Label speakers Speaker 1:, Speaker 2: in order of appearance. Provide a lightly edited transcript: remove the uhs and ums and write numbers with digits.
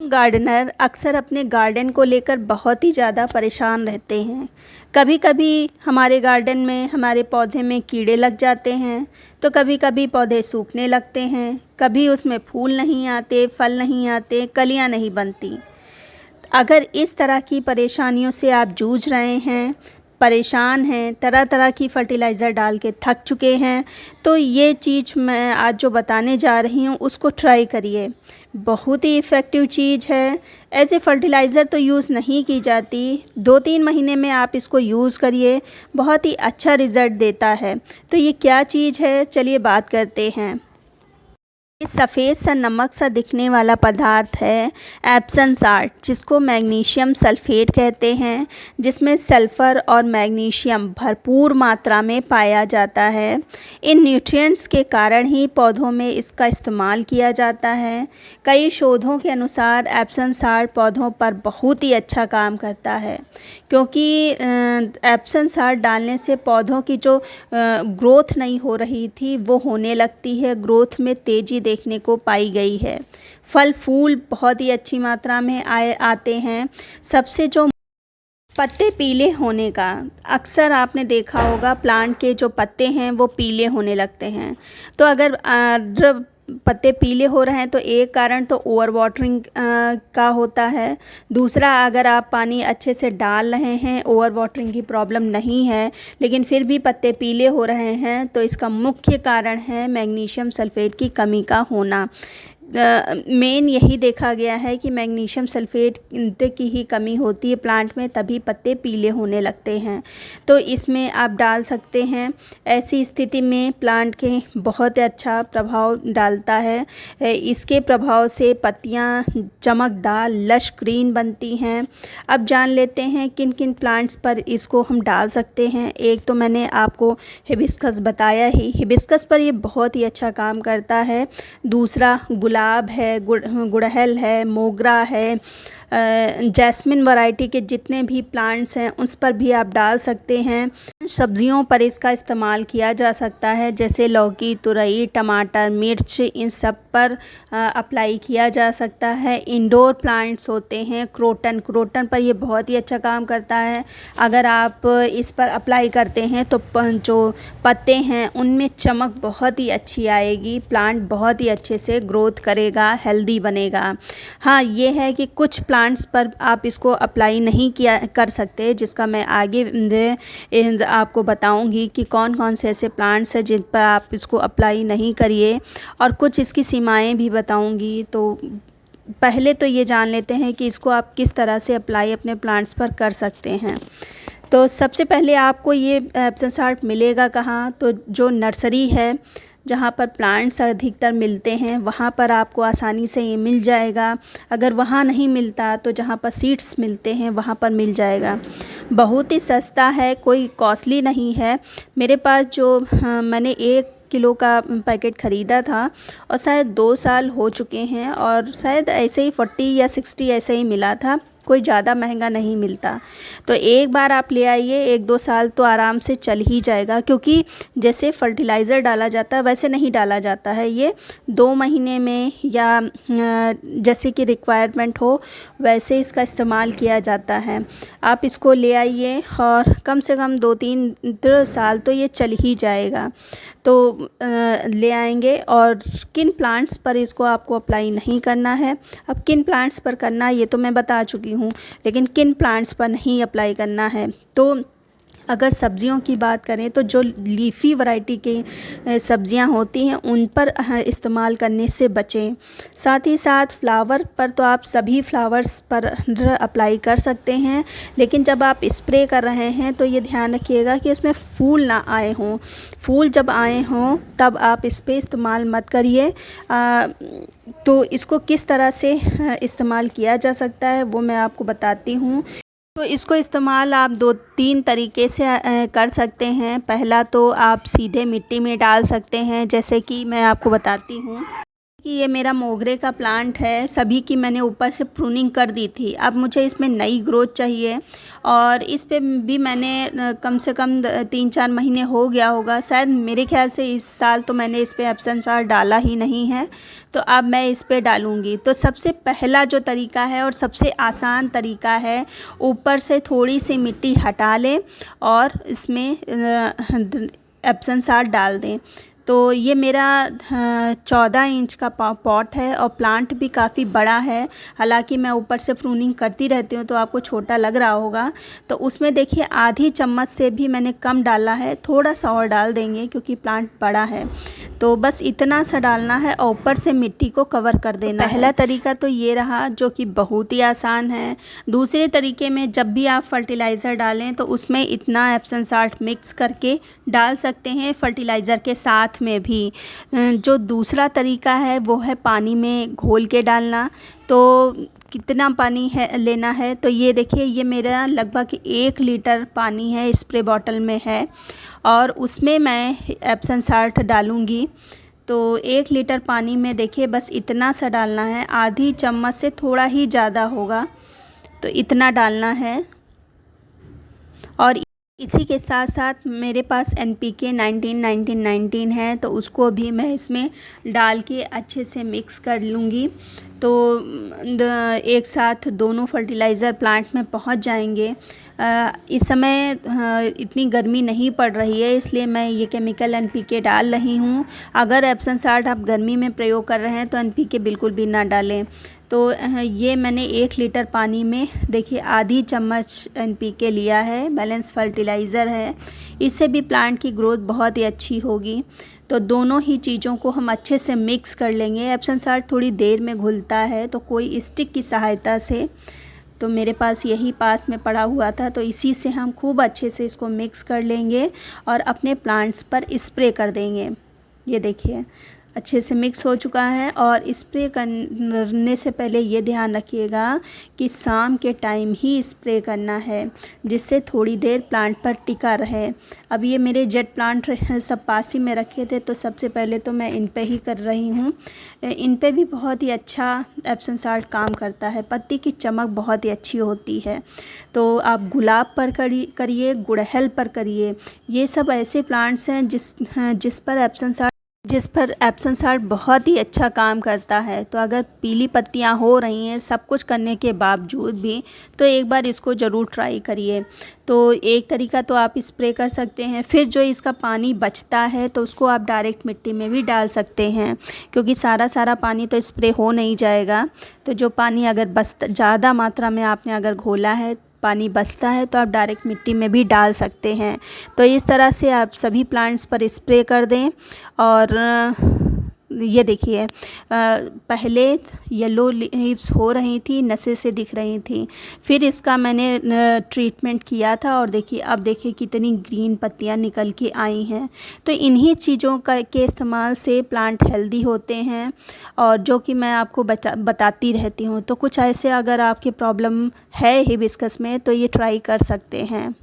Speaker 1: Gardener अक्सर अपने garden को लेकर बहुत ही ज़्यादा परेशान रहते हैं। कभी कभी हमारे गार्डन में हमारे पौधे में कीड़े लग जाते हैं, तो कभी कभी पौधे सूखने लगते हैं, कभी उसमें फूल नहीं आते, फल नहीं आते, कलियां नहीं बनती। अगर इस तरह की परेशानियों से आप जूझ रहे हैं, परेशान हैं, तरह तरह की फ़र्टिलाइज़र डाल के थक चुके हैं, तो ये चीज़ मैं आज जो बताने जा रही हूँ उसको ट्राई करिए। बहुत ही इफ़ेक्टिव चीज़ है। ऐसे फ़र्टिलाइज़र तो यूज़ नहीं की जाती। 2-3 महीने में आप इसको यूज़ करिए, बहुत ही अच्छा रिज़ल्ट देता है। तो ये क्या चीज़ है, चलिए बात करते हैं। ये सफ़ेद सा नमक सा दिखने वाला पदार्थ है एप्सम साल्ट, जिसको मैग्नीशियम सल्फ़ेट कहते हैं, जिसमें सल्फ़र और मैग्नीशियम भरपूर मात्रा में पाया जाता है। इन न्यूट्रिएंट्स के कारण ही पौधों में इसका इस्तेमाल किया जाता है। कई शोधों के अनुसार एप्सम साल्ट पौधों पर बहुत ही अच्छा काम करता है, क्योंकि एप्सम साल्ट डालने से पौधों की जो ग्रोथ नहीं हो रही थी वो होने लगती है, ग्रोथ में तेज़ी देखने को पाई गई है। फल फूल बहुत ही अच्छी मात्रा में आते हैं। सबसे जो पत्ते पीले होने का, अक्सर आपने देखा होगा प्लांट के जो पत्ते हैं वो पीले होने लगते हैं। तो अगर पत्ते पीले हो रहे हैं तो एक कारण तो ओवर वाटरिंग का होता है। दूसरा, अगर आप पानी अच्छे से डाल रहे हैं, ओवर वाटरिंग की प्रॉब्लम नहीं है, लेकिन फिर भी पत्ते पीले हो रहे हैं, तो इसका मुख्य कारण है मैग्नीशियम सल्फ़ेट की कमी का होना। मेन यही देखा गया है कि मैग्नीशियम सल्फ़ेट की ही कमी होती है प्लांट में, तभी पत्ते पीले होने लगते हैं। तो इसमें आप डाल सकते हैं। ऐसी स्थिति में प्लांट के बहुत अच्छा प्रभाव डालता है। इसके प्रभाव से पत्तियां चमकदार लश ग्रीन बनती हैं। अब जान लेते हैं किन किन प्लांट्स पर इसको हम डाल सकते हैं। एक तो मैंने आपको हिबिस्कस बताया ही, हिबिस्कस पर ये बहुत ही अच्छा काम करता है। दूसरा गुलाब है, गुड़हल है, मोगरा है, जैस्मिन वैरायटी के जितने भी प्लांट्स हैं उस पर भी आप डाल सकते हैं। सब्जियों पर इसका इस्तेमाल किया जा सकता है, जैसे लौकी, तुरई, टमाटर, मिर्च, इन सब पर अप्लाई किया जा सकता है। इंडोर प्लांट्स होते हैं, क्रोटन पर ये बहुत ही अच्छा काम करता है। अगर आप इस पर अप्लाई करते हैं तो जो पत्ते हैं उनमें चमक बहुत ही अच्छी आएगी, प्लांट बहुत ही अच्छे से ग्रोथ करेगा, हेल्दी बनेगा। हाँ, ये है कि कुछ प्लांट्स पर आप इसको अप्लाई नहीं किया कर सकते, जिसका मैं आगे आपको बताऊंगी कि कौन कौन से ऐसे प्लांट्स हैं जिन पर आप इसको अप्लाई नहीं करिए, और कुछ इसकी सीमाएं भी बताऊंगी। तो पहले तो ये जान लेते हैं कि इसको आप किस तरह से अप्लाई अपने प्लांट्स पर कर सकते हैं। तो सबसे पहले आपको ये एप्सम साल्ट मिलेगा कहाँ, तो जो नर्सरी है जहाँ पर प्लांट्स अधिकतर मिलते हैं वहाँ पर आपको आसानी से ये मिल जाएगा। अगर वहाँ नहीं मिलता तो जहाँ पर सीड्स मिलते हैं वहाँ पर मिल जाएगा। बहुत ही सस्ता है, कोई कॉस्टली नहीं है। मेरे पास जो मैंने 1 किलो का पैकेट ख़रीदा था और शायद 2 साल हो चुके हैं, और शायद ऐसे ही 40 या 60 ऐसे ही मिला था, कोई ज़्यादा महंगा नहीं मिलता। तो एक बार आप ले आइए, 1-2 साल तो आराम से चल ही जाएगा, क्योंकि जैसे फर्टिलाइज़र डाला जाता है वैसे नहीं डाला जाता है। ये 2 महीने में या जैसे कि रिक्वायरमेंट हो वैसे इसका इस्तेमाल किया जाता है। आप इसको ले आइए और कम से कम 2-3 साल तो ये चल ही जाएगा। तो ले आएंगे। और किन प्लांट्स पर इसको आपको अप्लाई नहीं करना है, अब किन प्लांट्स पर करना है ये तो मैं बता चुकी हूँ, लेकिन किन प्लांट्स पर नहीं अप्लाई करना है। तो अगर सब्जियों की बात करें तो जो लीफ़ी वैरायटी की सब्जियां होती हैं उन पर इस्तेमाल करने से बचें। साथ ही साथ फ्लावर पर तो आप सभी फ्लावर्स पर अप्लाई कर सकते हैं, लेकिन जब आप स्प्रे कर रहे हैं तो ये ध्यान रखिएगा कि इसमें फूल ना आए हों। फूल जब आए हों तब आप इस पर इस्तेमाल मत करिए। तो इसको किस तरह से इस्तेमाल किया जा सकता है वो मैं आपको बताती हूँ। तो इसको इस्तेमाल आप 2-3 तरीके से कर सकते हैं। पहला तो आप सीधे मिट्टी में डाल सकते हैं, जैसे कि मैं आपको बताती हूँ। कि ये मेरा मोगरे का प्लांट है, सभी की मैंने ऊपर से प्रूनिंग कर दी थी। अब मुझे इसमें नई ग्रोथ चाहिए और इस पे भी मैंने कम से कम 3-4 महीने हो गया होगा, शायद मेरे ख्याल से इस साल तो मैंने इस पे एप्सम सॉल्ट डाला ही नहीं है, तो अब मैं इस पे डालूँगी। तो सबसे पहला जो तरीका है और सबसे आसान तरीका है, ऊपर से थोड़ी सी मिट्टी हटा लें और इसमें एप्सम सॉल्ट डाल दें। तो ये मेरा 14 इंच का पॉट है और प्लांट भी काफ़ी बड़ा है। हालांकि मैं ऊपर से प्रूनिंग करती रहती हूँ तो आपको छोटा लग रहा होगा। तो उसमें देखिए आधी चम्मच से भी मैंने कम डाला है, थोड़ा सा और डाल देंगे क्योंकि प्लांट बड़ा है। तो बस इतना सा डालना है और ऊपर से मिट्टी को कवर कर देना है। पहला तरीका तो ये रहा जो कि बहुत ही आसान है। दूसरे तरीके में जब भी आप फर्टिलाइज़र डालें तो उसमें इतना एप्सम सॉल्ट मिक्स करके डाल सकते हैं फर्टिलाइज़र के साथ में भी। जो दूसरा तरीका है वो है पानी में घोल के डालना। तो कितना पानी है लेना है, तो ये देखिए ये मेरा लगभग 1 लीटर पानी है, स्प्रे बॉटल में है और उसमें मैं एप्सम सॉल्ट डालूँगी। तो 1 लीटर पानी में देखिए बस इतना सा डालना है, आधी चम्मच से थोड़ा ही ज़्यादा होगा, तो इतना डालना है। और इसी के साथ साथ मेरे पास NPK 19-19-19 है, तो उसको भी मैं इसमें डाल के अच्छे से मिक्स कर लूँगी। तो एक साथ दोनों फर्टिलाइज़र प्लांट में पहुंच जाएंगे। इस समय इतनी गर्मी नहीं पड़ रही है, इसलिए मैं ये केमिकल NPK डाल रही हूँ। अगर एप्सम सॉल्ट आप गर्मी में प्रयोग कर रहे हैं तो NPK बिल्कुल भी ना डालें। तो ये मैंने 1 लीटर पानी में देखिए आधी चम्मच NPK लिया है, बैलेंस फर्टिलाइज़र है। इससे भी प्लांट की ग्रोथ बहुत ही अच्छी होगी। तो दोनों ही चीज़ों को हम अच्छे से मिक्स कर लेंगे। एप्सम सॉल्ट थोड़ी देर में घुलता है, तो कोई स्टिक की सहायता से, तो मेरे पास यही पास में पड़ा हुआ था, तो इसी से हम खूब अच्छे से इसको मिक्स कर लेंगे और अपने प्लांट्स पर स्प्रे कर देंगे। ये देखिए अच्छे से मिक्स हो चुका है। और स्प्रे करने से पहले ये ध्यान रखिएगा कि शाम के टाइम ही स्प्रे करना है, जिससे थोड़ी देर प्लांट पर टिका रहे। अब ये मेरे जेट प्लांट सब पास ही में रखे थे, तो सबसे पहले तो मैं इन पे ही कर रही हूँ। इन पे भी बहुत ही अच्छा एप्सम सॉल्ट काम करता है, पत्ती की चमक बहुत ही अच्छी होती है। तो आप गुलाब पर करिए, गुड़हल पर करिए, ये सब ऐसे प्लांट्स हैं जिस पर एप्सम सॉल्ट बहुत ही अच्छा काम करता है। तो अगर पीली पत्तियां हो रही हैं सब कुछ करने के बावजूद भी, तो एक बार इसको ज़रूर ट्राई करिए। तो एक तरीका तो आप स्प्रे कर सकते हैं, फिर जो इसका पानी बचता है तो उसको आप डायरेक्ट मिट्टी में भी डाल सकते हैं, क्योंकि सारा पानी तो स्प्रे हो नहीं जाएगा। तो जो पानी अगर ज़्यादा मात्रा में आपने अगर घोला है, पानी बचता है, तो आप डायरेक्ट मिट्टी में भी डाल सकते हैं। तो इस तरह से आप सभी प्लांट्स पर स्प्रे कर दें। और ये देखिए पहले येलो लीव्स हो रही थी, नसें से दिख रही थी, फिर इसका मैंने ट्रीटमेंट किया था और देखिए अब देखिए कितनी ग्रीन पत्तियां निकल के आई हैं। तो इन्हीं चीज़ों के इस्तेमाल से प्लांट हेल्दी होते हैं, और जो कि मैं आपको बताती रहती हूँ। तो कुछ ऐसे अगर आपकी प्रॉब्लम है हिबिस्कस में तो ये ट्राई कर सकते हैं।